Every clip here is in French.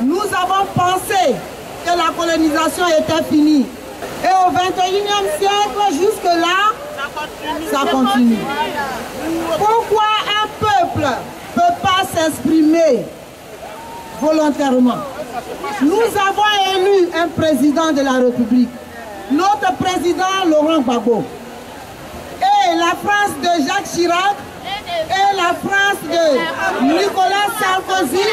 Nous avons pensé que la colonisation était finie. Et au 21e siècle, jusque-là, ça continue. Pourquoi un peuple ne peut pas s'exprimer volontairement? Nous avons élu un président de la République, notre président Laurent Gbagbo. Et la France de Jacques Chirac et la France de Nicolas Sarkozy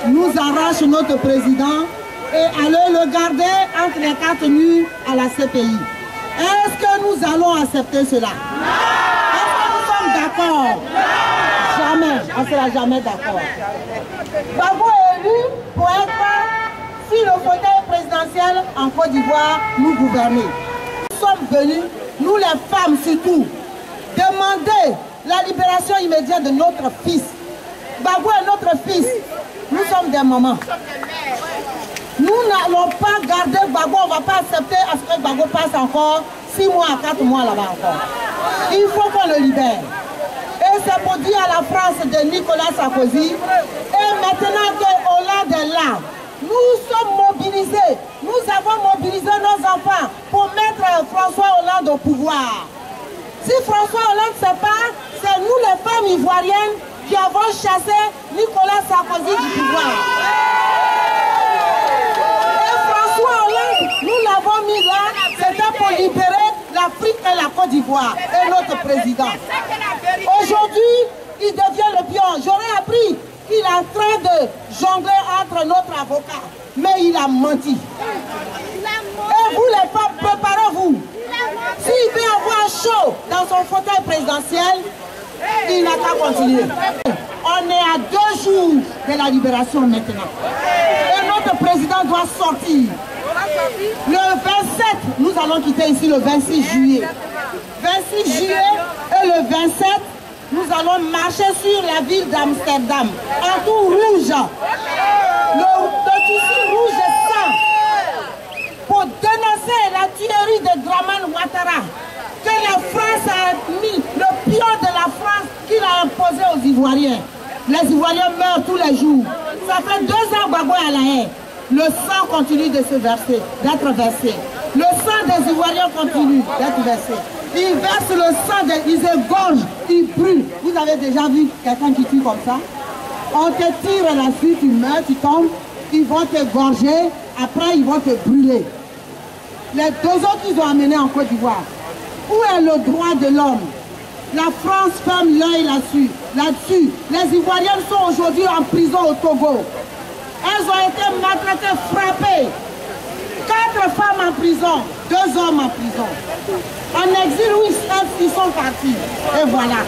nous arrachent notre président et allons le garder entre les quatre murs à la CPI. Est-ce que nous allons accepter cela? Est-ce que nous sommes d'accord? Jamais, on ne sera jamais d'accord. Gbagbo est élu pour être sur le fauteuil présidentiel en Côte d'Ivoire, nous gouverner. Nous sommes venus, nous les femmes surtout, demander la libération immédiate de notre fils. Gbagbo est notre fils. Nous sommes des mamans. Nous n'allons pas garder Gbagbo, on ne va pas accepter à ce que Gbagbo passe encore 6 mois à 4 mois là-bas encore. Il faut qu'on le libère. Et c'est pour dire à la France de Nicolas Sarkozy, et maintenant qu'au-delà de là, nous sommes mobilisés, nous avons mobilisé nos enfants pour mettre François Hollande au pouvoir. Si François Hollande ne sait pas, c'est nous les femmes ivoiriennes qui avons chassé Nicolas Sarkozy du pouvoir. Et François Hollande, nous l'avons mis là, c'était pour libérer l'Afrique et la Côte d'Ivoire et notre président. Aujourd'hui, il devient le pion. J'aurais appris qu'il est en train de jongler entre notre avocat, mais il a menti. Et vous les femmes, préparez-vous. S'il veut avoir chaud dans son fauteuil présidentiel, il n'a qu'à continuer. On est à 2 jours de la libération maintenant. Et notre président doit sortir. Le 27, nous allons quitter ici le 26 juillet. 26 juillet et le 27, nous allons marcher sur la ville d'Amsterdam, en tout rouge. Le tissu rouge est sang pour dénoncer la tuerie de Dramane Ouattara, que la France a mis, le pion de la France qu'il a imposé aux Ivoiriens. Les Ivoiriens meurent tous les jours. Ça fait 2 ans Gbagbo est à la haie. Le sang continue de se verser, d'être versé. Le sang des Ivoiriens continue d'être versé. Ils versent le sang, ils égorgent, ils brûlent. Vous avez déjà vu quelqu'un qui tue comme ça? On te tire à la suite, tu meurs, tu tombes, ils vont t'égorger, après ils vont te brûler. Les 2 autres qu'ils ont amenés en Côte d'Ivoire. Où est le droit de l'homme? La France ferme l'œil là-dessus. Les Ivoiriennes sont aujourd'hui en prison au Togo. Elles ont été maltraitées, frappées. 4 femmes en prison, 2 hommes en prison. En exil, oui, ils sont partis. Et voilà.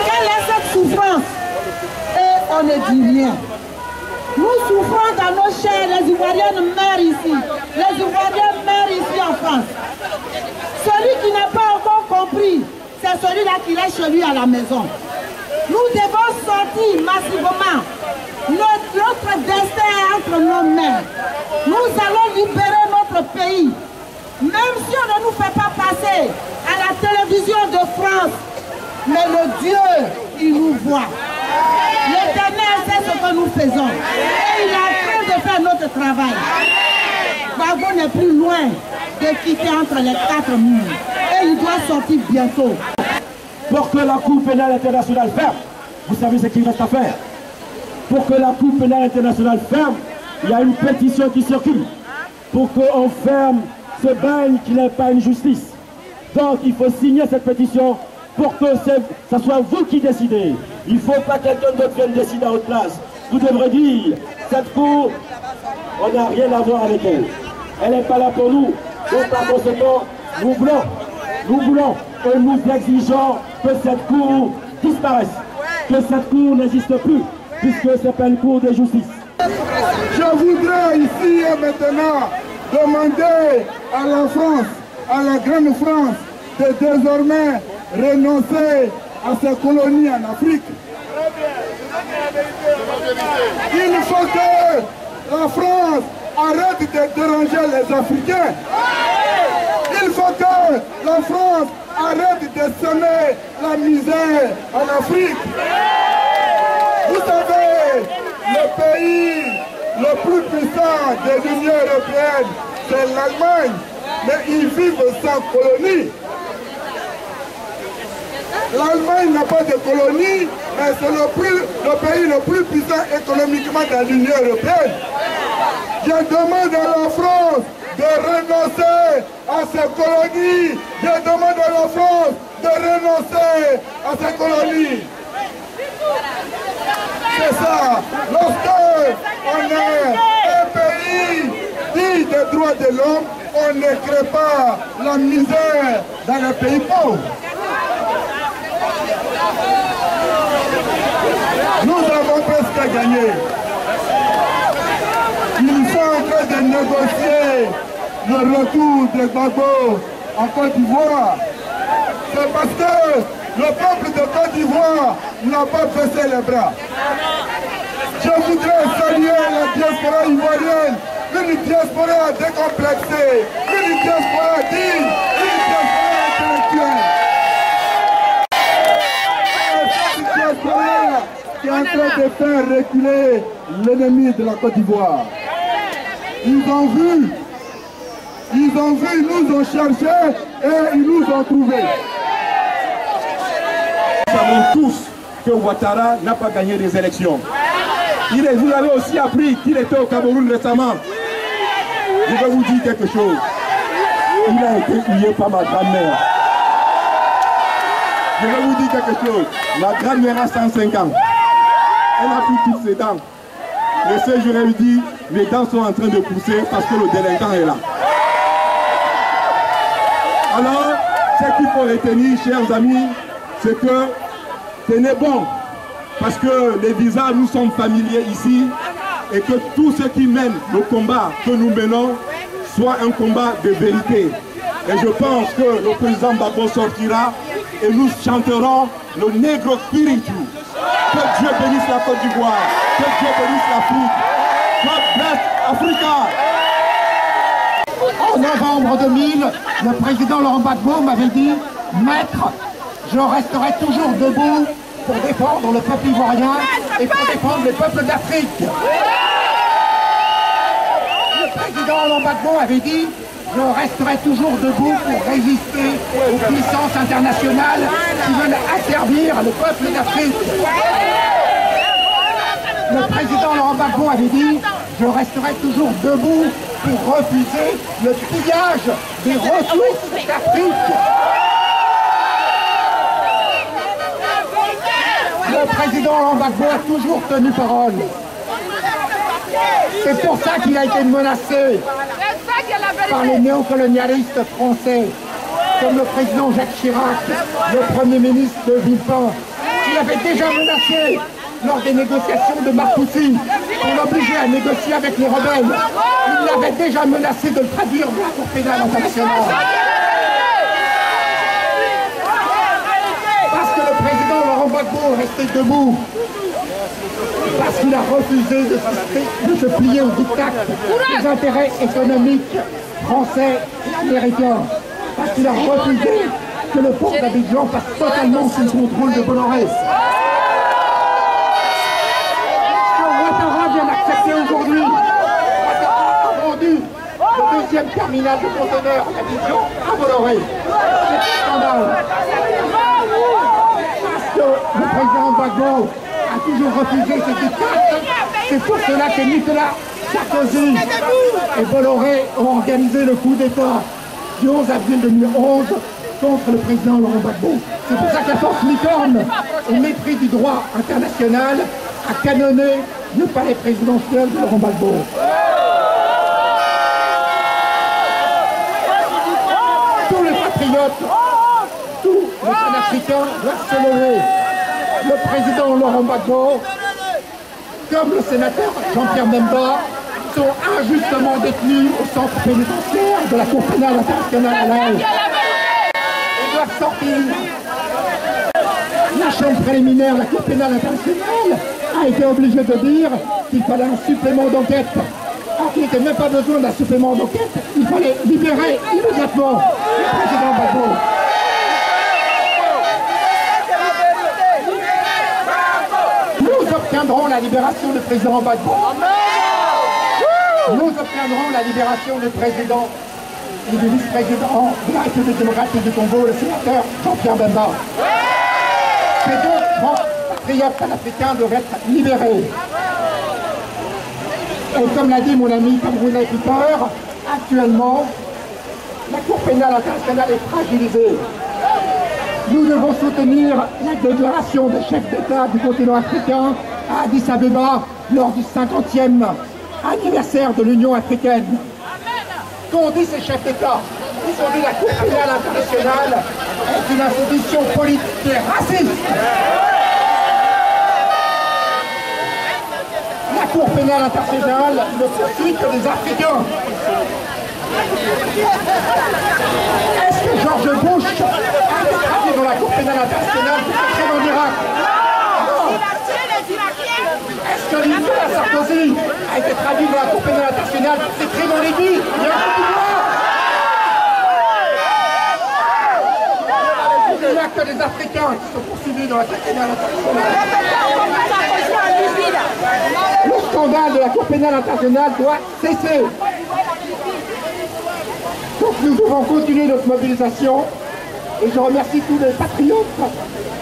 Quelle est cette souffrance? Et on ne dit rien. Nous souffrons dans nos chairs, les Ivoiriennes meurent ici. Les Ivoiriens meurent ici en France. Celui qui n'a pas encore compris, c'est celui-là qui reste chez lui à la maison. Nous devons sortir massivement. Notre destin est entre nos mains. Nous allons libérer notre pays. Même si on ne nous fait pas passer à la télévision de France, mais le Dieu, il nous voit. L'Éternel sait ce que nous faisons. Et il est en train de faire notre travail. Gbagbo n'est plus loin de quitter entre les 4 murs. Et il doit sortir bientôt. Pour que la Cour pénale internationale ferme, vous savez ce qu'il reste à faire. Pour que la Cour pénale internationale ferme, il y a une pétition qui circule. Pour qu'on ferme ce bagne qui n'est pas une justice. Donc il faut signer cette pétition pour que ce soit vous qui décidez. Il ne faut pas que quelqu'un d'autre vienne décider à votre place. Vous devrez dire, cette Cour, on n'a rien à voir avec elle. Elle n'est pas là pour nous. Donc par conséquent, nous voulons et nous exigeons que cette Cour disparaisse. Que cette Cour n'existe plus, puisque ce n'est pas une Cour de justice. Je voudrais ici et maintenant demander à la France, à la grande France, de désormais renoncer à ses colonies en Afrique. Il faut que la France arrête de déranger les Africains. Il faut que la France arrête de semer la misère en Afrique. Vous savez, le pays le plus puissant de l'Union européenne, c'est l'Allemagne, mais ils vivent sans colonie. L'Allemagne n'a pas de colonie, mais c'est le pays le plus puissant économiquement dans l'Union européenne. Je demande à la France de renoncer à ses colonies. Je demande à la France de renoncer à ses colonies. C'est ça. Lorsque on est un pays dit des droits de l'homme, on ne crée pas la misère dans les pays pauvres. Nous avons presque gagné. Ils sont en train de négocier le retour de Gbagbo en Côte d'Ivoire. C'est parce que le peuple de Côte d'Ivoire n'a pas baissé les bras. Je voudrais saluer la diaspora ivoirienne, une diaspora décomplexée, une diaspora digne, une diaspora intellectuelle. Cette diaspora qui est en train de faire reculer l'ennemi de la Côte d'Ivoire. Ils ont vu, ils nous ont cherché et ils nous ont trouvés. Nous savons tous que Ouattara n'a pas gagné des élections. Vous avez aussi appris qu'il était au Cameroun récemment. Je vais vous dire quelque chose. Il a été huillé par ma grand-mère. Je vais vous dire quelque chose. Ma grand-mère a 105 ans. Elle a pris toutes ses dents. Et ce jour, elle lui dit, les dents sont en train de pousser parce que le délinquant est là. Alors, ce qu'il faut retenir, chers amis, c'est que tenez bon. Parce que les visas nous sont familiers ici et que tout ce qui mène le combat que nous menons soit un combat de vérité. Et je pense que le président Gbagbo sortira et nous chanterons le Negro Spiritu. Que Dieu bénisse la Côte d'Ivoire, que Dieu bénisse l'Afrique. God bless Africa. En novembre 2000, le président Laurent Gbagbo m'avait dit « Maître, je resterai toujours debout pour défendre le peuple ivoirien et pour défendre les peuples d'Afrique. » Le président Laurent Gbagbo avait dit « Je resterai toujours debout pour résister aux puissances internationales qui veulent asservir le peuple d'Afrique. » Le président Laurent Gbagbo avait dit « Je resterai toujours debout pour refuser le pillage des ressources d'Afrique. » Le président Laurent Gbagbo a toujours tenu parole. C'est pour ça qu'il a été menacé par les néocolonialistes français, comme le président Jacques Chirac, le premier ministre de Villepin, qui avait déjà menacé lors des négociations de Marcoussis pour l'obliger à négocier avec les rebelles. Il l'avait déjà menacé de le traduire dans la Cour pénale internationale. Parce que le président Laurent Gbagbo est resté debout. Parce qu'il a refusé de se plier au diktat des intérêts économiques français et américains. Parce qu'il a refusé que le port d'Abidjan passe totalement sous le contrôle de Bolloré. Ce que Ouattara vient d'accepter aujourd'hui, Ouattara a vendu le deuxième terminal de conteneurs d'Abidjan à Bolloré. C'est un scandale. Parce que le président Gbagbo a toujours refusé ces dictats. C'est pour cela que Nicolas Sarkozy et Bolloré ont organisé le coup d'État du 11 avril 2011 contre le président Laurent Gbagbo. C'est pour ça que la force licorne, au mépris du droit international, a canonné le palais présidentiel de Laurent Gbagbo. Tous les patriotes, tous les panafricains doivent se lever. Le président Laurent Gbagbo, comme le sénateur Jean-Pierre Memba, sont injustement détenus au centre pénitentiaire de la Cour pénale internationale à La Haye. Ils doivent sortir. La chambre préliminaire, la Cour pénale internationale, a été obligée de dire qu'il fallait un supplément d'enquête. Alors qu'il n'était même pas besoin d'un supplément d'enquête, il fallait libérer immédiatement le président Gbagbo. Nous obtiendrons la libération du président Gbagbo. nous obtiendrons la libération du président et du vice-président de la République démocratique du Congo, le sénateur Jean-Pierre Bemba. Ces deux grands patriotes panafricains doivent être libérés. Et comme l'a dit mon ami camerounais Peter, actuellement, la Cour pénale internationale est fragilisée. Nous devons soutenir la déclaration des chefs d'État du continent africain à Addis Abeba lors du 50e anniversaire de l'Union africaine. Qu'ont dit ces chefs d'État? Ils ont dit que la Cour pénale internationale est une institution politique et raciste. La Cour pénale internationale ne poursuit que des Africains. Est-ce que George Bush a été traduit dans la Cour pénale internationale pour ses crimes en Irak? Non. Est-ce que Nicolas Sarkozy a été traduit dans la Cour pénale internationale pour ses crimes en Libye? Il n'y a que des Africains qui sont poursuivis dans la Cour pénale internationale. Le scandale de la Cour pénale internationale doit cesser. Donc nous devons continuer notre mobilisation et je remercie tous les patriotes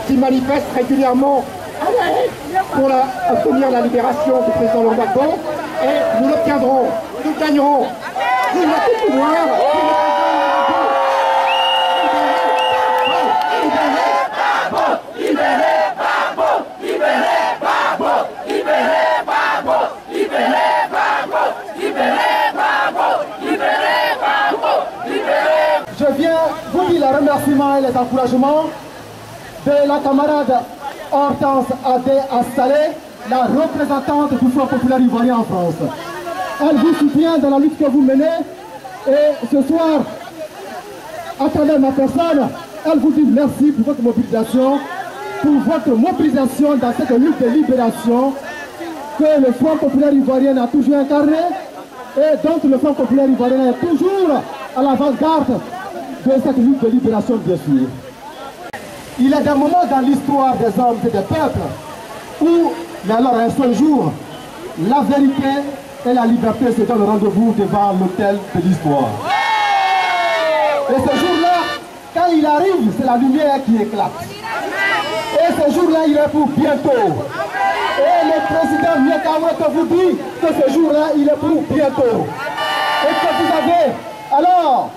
qui manifestent régulièrement pour obtenir la libération du président Laurent Gbagbo et nous l'obtiendrons, nous gagnerons. Nous le pouvoir. Je viens vous dire les remerciements et les encouragements de la camarade Hortense Adé Assalé, la représentante du Front populaire ivoirien en France. Elle vous soutient dans la lutte que vous menez et ce soir, à travers ma personne, elle vous dit merci pour votre mobilisation dans cette lutte de libération que le Front populaire ivoirien a toujours incarné et dont le Front populaire ivoirien est toujours à l'avant-garde de cette lutte de libération, bien sûr. Il est des moments dans l'histoire des hommes et des peuples où, mais alors un seul jour, la vérité et la liberté se donnent rendez-vous devant l'autel de l'histoire. Et ce jour-là, quand il arrive, c'est la lumière qui éclate. Et ce jour-là, il est pour bientôt. Et le président Miekawete vous dit que ce jour-là, il est pour bientôt. Et que vous avez alors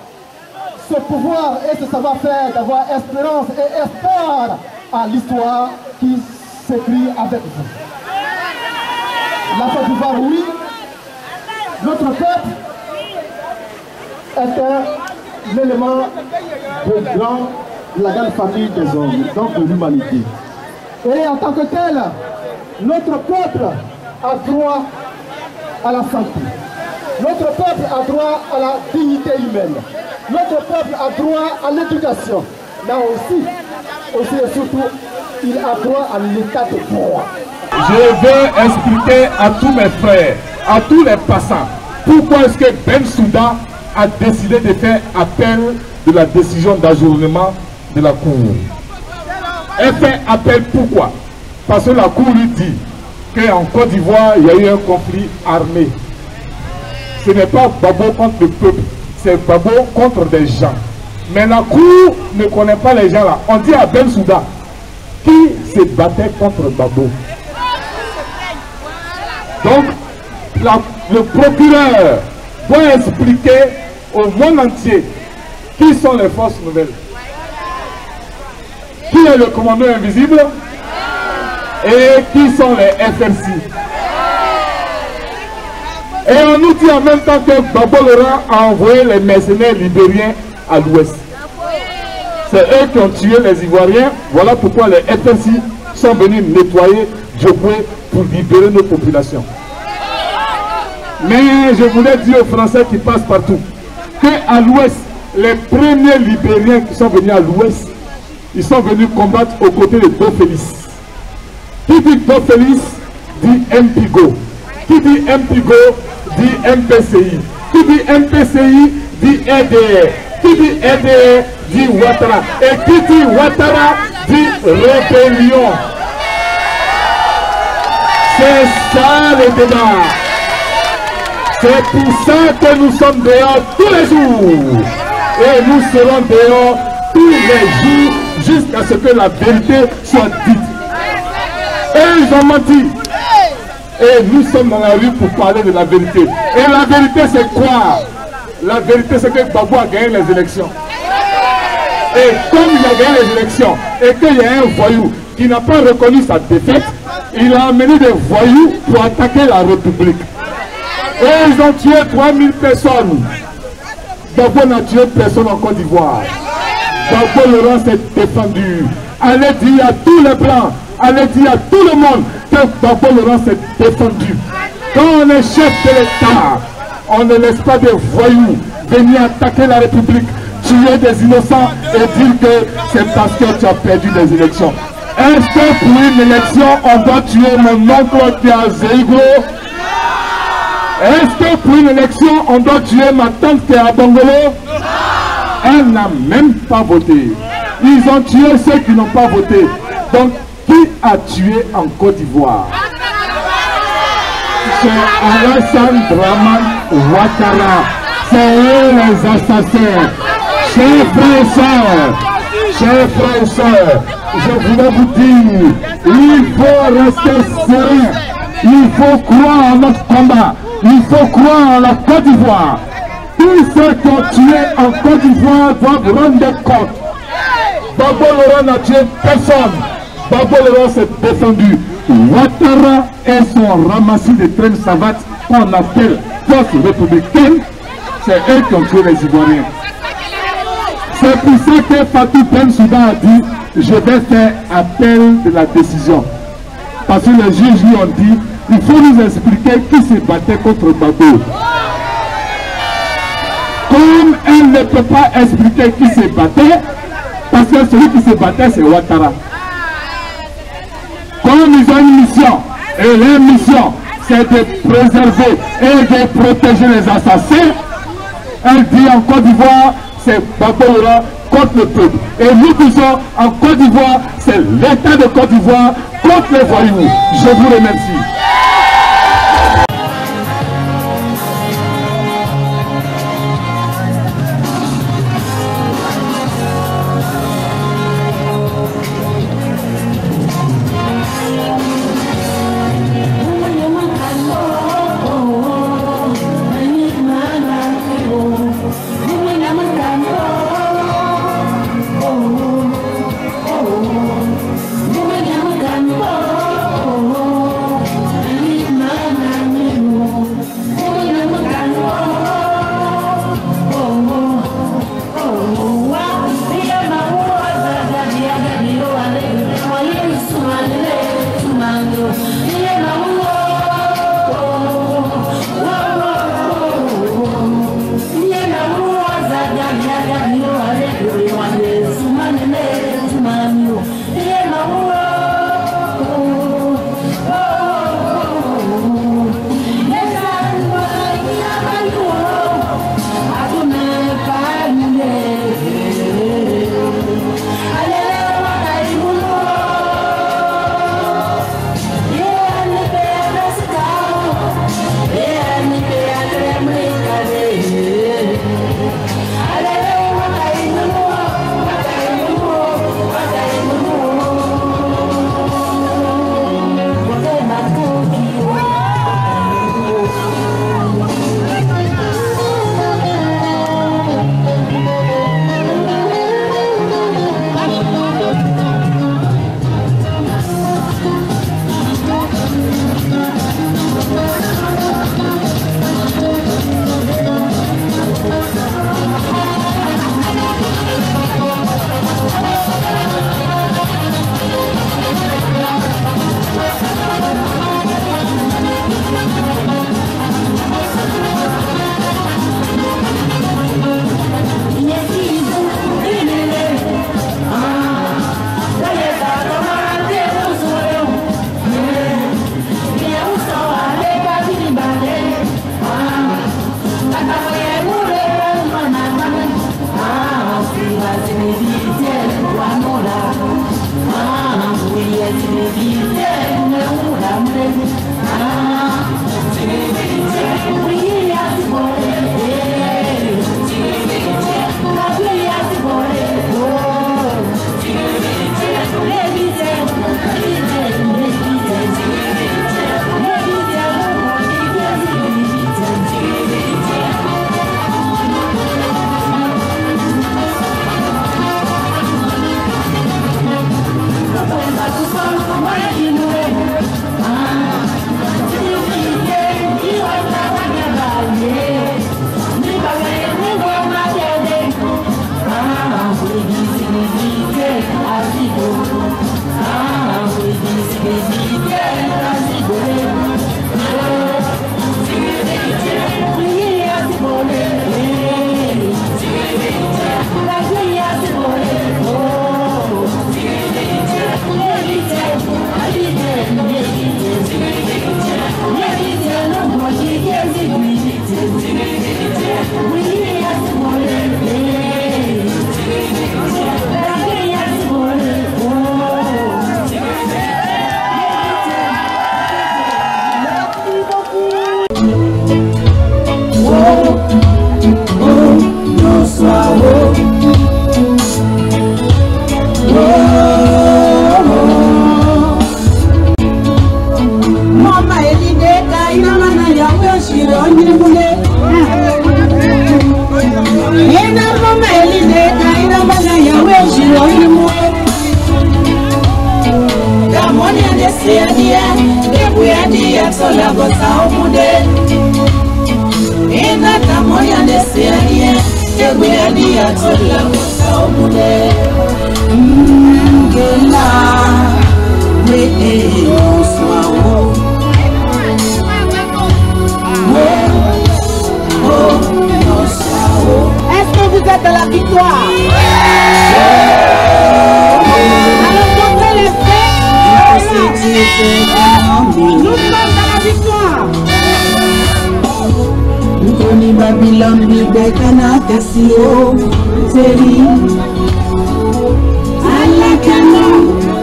ce pouvoir et ce savoir-faire d'avoir espérance et espoir à l'histoire qui s'écrit avec vous. La Côte d'Ivoire, oui, notre peuple est un élément de la grande famille des hommes, donc de l'humanité. Et en tant que tel, notre peuple a droit à la santé. Notre peuple a droit à la dignité humaine. Notre peuple a droit à l'éducation. Là aussi et surtout, il a droit à l'état de droit. Je veux expliquer à tous mes frères, à tous les passants, pourquoi est-ce que Bensouda a décidé de faire appel de la décision d'ajournement de la Cour. Elle fait appel pourquoi? Parce que la Cour lui dit qu'en Côte d'Ivoire, il y a eu un conflit armé. Ce n'est pas Gbagbo contre le peuple, c'est Gbagbo contre des gens. Mais la Cour ne connaît pas les gens là. On dit à Bensouda qui se battait contre Gbagbo. Donc, le procureur doit expliquer au monde entier qui sont les forces nouvelles. Qui est le commandant invisible et qui sont les FRC. Et on nous dit en même temps que Gbagbo Laurent a envoyé les mercenaires libériens à l'ouest. C'est eux qui ont tué les Ivoiriens. Voilà pourquoi les FRC sont venus nettoyer Djokwe pour libérer nos populations. Mais je voulais dire aux Français qui passent partout qu'à l'ouest, les premiers Libériens qui sont venus à l'ouest, ils sont venus combattre aux côtés de Dofélis. Qui dit Dofélis dit Mpigo. Qui dit Mpigo dit MPCI. Qui dit MPCI dit EDR. Qui dit EDR dit Ouattara. Et qui dit Ouattara dit rébellion. C'est ça le débat. C'est pour ça que nous sommes dehors tous les jours. Et nous serons dehors tous les jours jusqu'à ce que la vérité soit dite. Et ils ont menti. Et nous sommes dans la rue pour parler de la vérité. Et la vérité c'est quoi? La vérité c'est que Gbagbo a gagné les élections. Et comme il a gagné les élections et qu'il y a un voyou qui n'a pas reconnu sa défaite, il a amené des voyous pour attaquer la République. Et ils ont tué 3000 personnes. Gbagbo n'a tué personne en Côte d'Ivoire. Gbagbo Laurent s'est défendu. Allez dire à tous les Blancs, allez dire à tout le monde que Gbagbo Laurent s'est défendu. Quand on est chef de l'État, on ne laisse pas des voyous venir attaquer la République, tuer des innocents et dire que c'est parce que tu as perdu les élections. Est-ce que pour une élection, on doit tuer mon oncle qui est à Zéigro? Est-ce que pour une élection, on doit tuer ma tante qui est à Bongolo? Elle n'a même pas voté. Ils ont tué ceux qui n'ont pas voté. Donc, qui a tué en Côte d'Ivoire? C'est Alassane Dramane Ouattara. C'est eux les assassins. Chers frères et sœurs, je voulais vous dire, il faut rester serein. Il faut croire en notre combat. Il faut croire en la Côte d'Ivoire. Tous ceux qui ont tué en Côte d'Ivoire doivent rendre compte. Gbagbo Laurent n'a tué personne. Gbagbo Laurent s'est défendu. Ouattara et son ramassis de traînes savates qu'on appelle force républicaine, c'est eux qui ont tué les Ivoiriens. C'est pour ça que Fatou Bensouda a dit, je vais faire appel de la décision. Parce que les juges lui ont dit, il faut nous expliquer qui se battait contre Gbagbo. Comme elle ne peut pas expliquer qui se battait, parce que celui qui se battait c'est Ouattara. Comme ils ont une mission, et leur mission c'est de préserver et de protéger les assassins, elle dit en Côte d'Ivoire, c'est Gbagbo Laurent contre le peuple. Et nous disons en Côte d'Ivoire, c'est l'État de Côte d'Ivoire contre les voyous. Je vous remercie. Mama elideka inamana yawe shironi mule. Ina mama elideka inamana yawe shironi mule. Kamoni adesia dia, kebuya dia sola gosa omude. Ina kamoni adesia dia, kebuya dia sola gosa omude. Ngela, we oswao. Est-ce que vous êtes à la victoire? Alors montrez les faits. Nous sommes à la victoire. Nkoni Babylone Bibekana Kasio Teri Alakano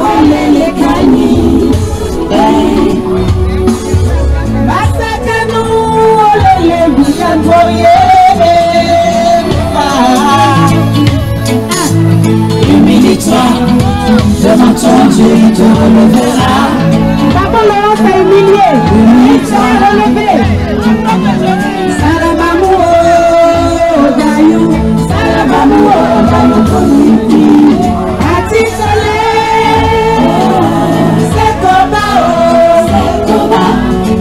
Olelekani Basakano Olelebiyanvoye. Humilie-toi devant ton Dieu, il te relèvera. D'abord, Laurent s'est humilié. Humilie-toi, relevé. Salabamou, Dayou. Salabamou, Dayou, Koniti. Atitolé. C'est Koba, c'est Koba.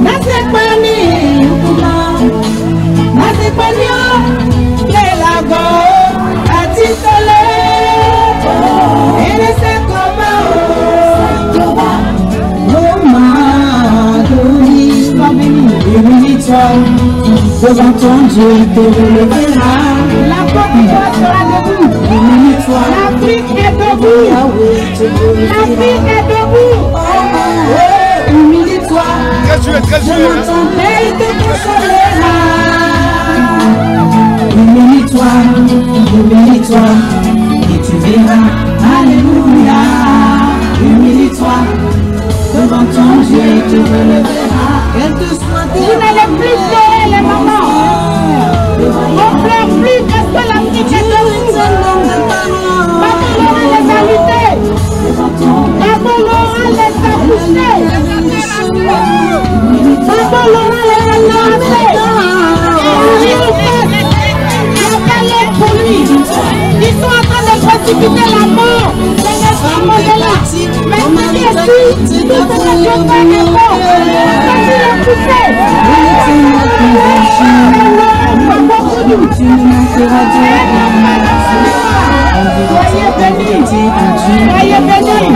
Nasekpani, Koba. Nasekpani, Lelago. Atitolé. Devant ton Dieu, il te relèvera. La Côte d'Ivoire sera debout. L'Afrique est debout. L'Afrique est debout. Humilie-toi. Devant ton Père, il te consolera. Humilie-toi, humilie-toi, et tu verras. Alléluia. Humilie-toi. Devant ton Dieu, il te relèvera. Vous n'allez plus pleurer les mamans. On ne pleure plus parce que l'Afrique est debout. Papa Laurent les a luttés. Papa Laurent les a poussés. Papa Laurent les a lancés. Il n'y a pas l'aide pour lui. Ils sont en train de précipiter la mort. C'est les femmes de là. Mais Marie est il ne peut pas faire l'effort. Parce qu'il est poussé. Soyez bénis. Soyez bénis.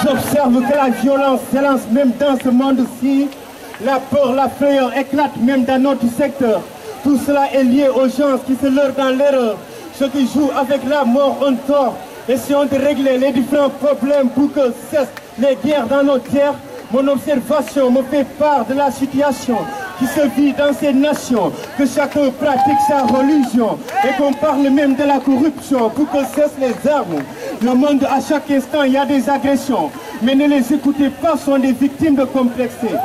J'observe que la violence s'élance même dans ce monde-ci. La peur, la frayeur éclate même dans notre secteur. Tout cela est lié aux gens qui se leurrent dans l'erreur. Ceux qui jouent avec la mort ont tort. Essayons de régler les différents problèmes pour que cessent les guerres dans nos terres. Mon observation me fait part de la situation qui se vit dans ces nations, que chacun pratique sa religion et qu'on parle même de la corruption pour que cessent les armes. Le monde, à chaque instant, il y a des agressions, mais ne les écoutez pas, sont des victimes de complexés.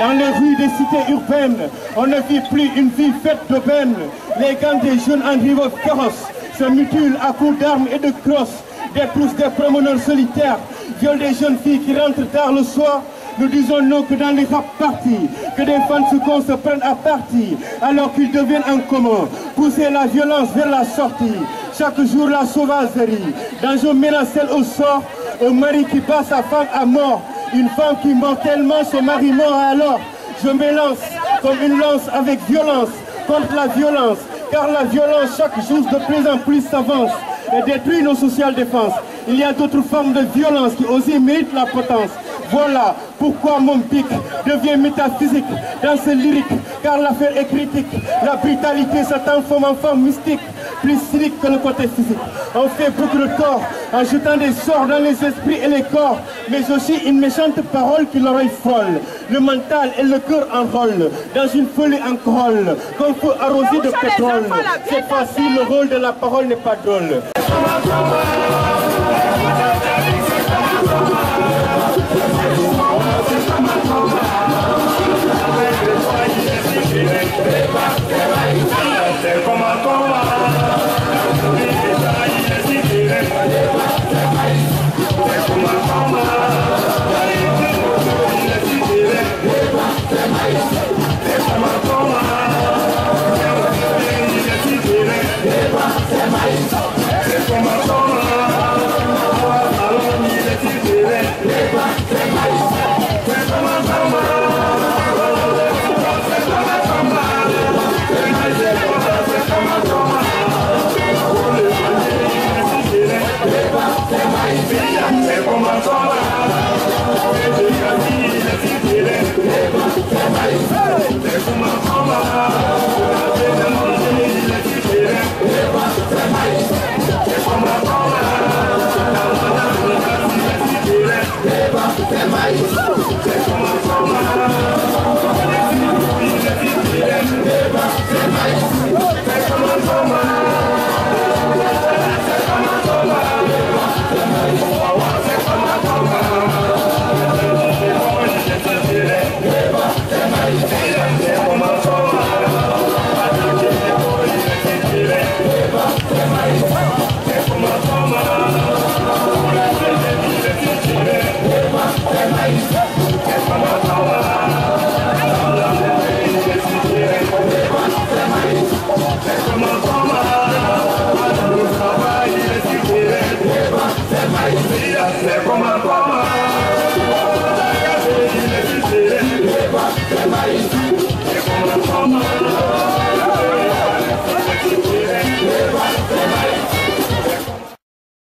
Dans les rues des cités urbaines, on ne vit plus une vie faite d'aubaine. Les gangs des jeunes en rivaux féroces se mutilent à coups d'armes et de crosses, dépoussent des promeneurs solitaires, violent des jeunes filles qui rentrent tard le soir. Nous disons non que dans les rap parties, que des fans se prennent à partie, alors qu'ils deviennent en commun, pousser la violence vers la sortie. Chaque jour la sauvagerie, danger menacé au sort, un mari qui bat sa femme à mort, une femme qui mortellement son mari mort alors. Je m'élance comme une lance avec violence contre la violence, car la violence chaque jour de plus en plus s'avance. et détruit nos sociales défenses. Il y a d'autres formes de violence qui aussi méritent la potence. Voilà pourquoi mon pic devient métaphysique dans ce lyrique, car l'affaire est critique. La brutalité se transforme en forme mystique, plus cynique que le côté physique. On fait beaucoup de tort en jetant des sorts dans les esprits et les corps, mais aussi une méchante parole qui l'oreille folle. Le mental et le cœur enrôlent dans une folie en corolle, qu'on peut arroser de pétrole. Cette fois-ci, le rôle de la parole n'est pas drôle. Yeah.